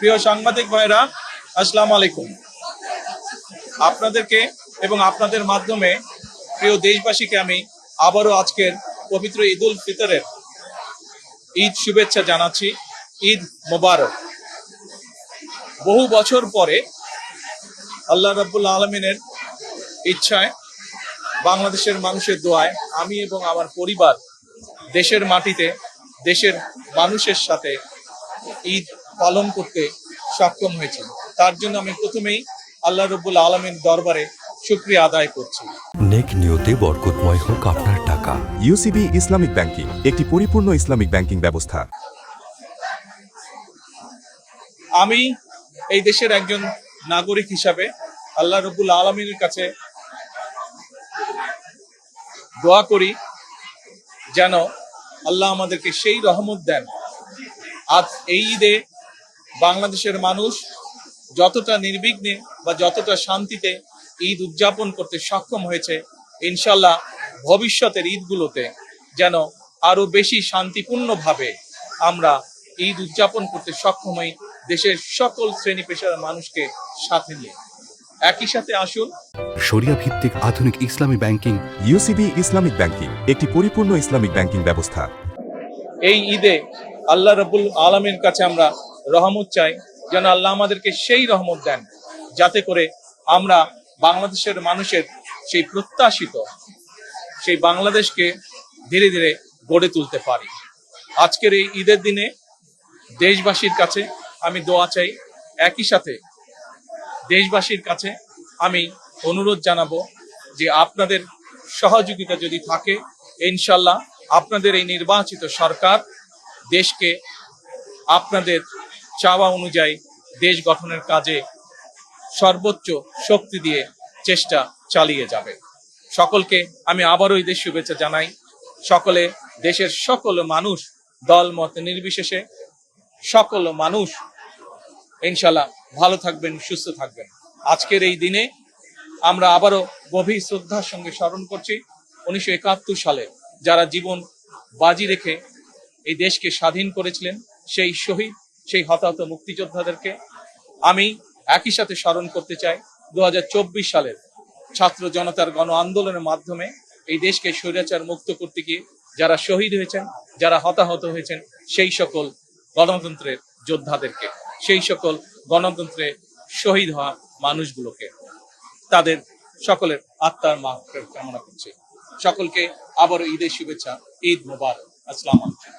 প্রিয় সাংবাদিক ভাইরা, আসসালামু আলাইকুম। আপনাদেরকে এবং আপনাদের মাধ্যমে প্রিয় দেশবাসীকে আমি আবারও আজকের পবিত্র ঈদ উল ফিতরের ঈদ শুভেচ্ছা জানাচ্ছি। ঈদ মোবারক। বহু বছর পরে আল্লাহ রাব্বুল আলামিনের ইচ্ছায়, বাংলাদেশের মানুষের দোয়ায় আমি এবং আমার পরিবার দেশের মাটিতে দেশের মানুষের সাথে ঈদ পালন করতে সক্ষম হয়েছি। তার জন্য আমি প্রথমেই আল্লাহ রাব্বুল আলামিন দরবারে শুকরিয়া আদায় করছি। নেক নিয়তে বরকতময় হোক আপনার টাকা। ইউসিবি ইসলামিক ব্যাংকিং একটি পরিপূর্ণ ইসলামিক ব্যাংকিং ব্যবস্থা। আমি এই দেশের একজন নাগরিক হিসাবে আল্লাহ রাব্বুল আলামিনের কাছে দোয়া করি যেন আল্লাহ আমাদেরকে সেই রহমত দেন। আজ এই ঈদে বাংলাদেশের মানুষ যতটা নির্বিঘ্নে বা যতটা শান্তিতে ঈদ উদযাপন করতে সক্ষম হয়েছে, ইনশাল্লাহ ভবিষ্যতের ঈদগুলোতে যেন আরো বেশি শান্তিপূর্ণভাবে আমরা ঈদ উদযাপন করতে সক্ষম হই, দেশের সকল শ্রেণী পেশার মানুষকে সাথে নিয়ে। একই সাথে আসুন শরিয়া ভিত্তিক আধুনিক ইসলামী ব্যাংকিং। ইউসিবি ইসলামিক ব্যাংকিং একটি পরিপূর্ণ ইসলামিক ব্যাংকিং ব্যবস্থা। এই ঈদে আল্লাহ রাব্বুল আলামিনের কাছে আমরা রহমত চাই, যেন আল্লাহ আমাদেরকে সেই রহমত দেন যাতে করে আমরা বাংলাদেশের মানুষের সেই প্রত্যাশিত সেই বাংলাদেশকে ধীরে ধীরে গড়ে তুলতে পারি। আজকের এই ঈদের দিনে দেশবাসীর কাছে আমি দোয়া চাই। একই সাথে দেশবাসীর কাছে আমি অনুরোধ জানাবো যে আপনাদের সহযোগিতা যদি থাকে, ইনশাল্লাহ আপনাদের এই নির্বাচিত সরকার দেশকে আপনাদের চাওয়া অনুযায়ী দেশ গঠনের কাজে সর্বোচ্চ শক্তি দিয়ে চেষ্টা চালিয়ে যাবে। সকলকে আমি আবারও ঈদের শুভেচ্ছা জানাই। সকলে, দেশের সকল মানুষ, দল মত নির্বিশেষে সকল মানুষ ইনশাল্লাহ ভালো থাকবেন, সুস্থ থাকবেন। আজকের এই দিনে আমরা আবারও গভীর শ্রদ্ধার সঙ্গে স্মরণ করছি 1971 সালে যারা জীবন বাজি রেখে এই দেশকে স্বাধীন করেছিলেন, সেই শহীদ, সেই হতাহত মুক্তিযোদ্ধাদেরকে। আমি একই সাথে স্মরণ করতে চাই 2024 সালের ছাত্র জনতার গণ আন্দোলনের মাধ্যমে এই দেশকে স্বৈরাচার মুক্ত করতে গিয়ে যারা শহীদ হয়েছেন, যারা হতাহত হয়েছেন, সেই সকল গণতন্ত্রের যোদ্ধাদেরকে, সেই সকল গণতন্ত্রে শহীদ হওয়া মানুষগুলোকে, তাদের সকলের আত্মার মাগফিরাত কামনা করছি। সকলকে আবারও ঈদের শুভেচ্ছা। ঈদ মোবারক। আসসালামু আলাইকুম।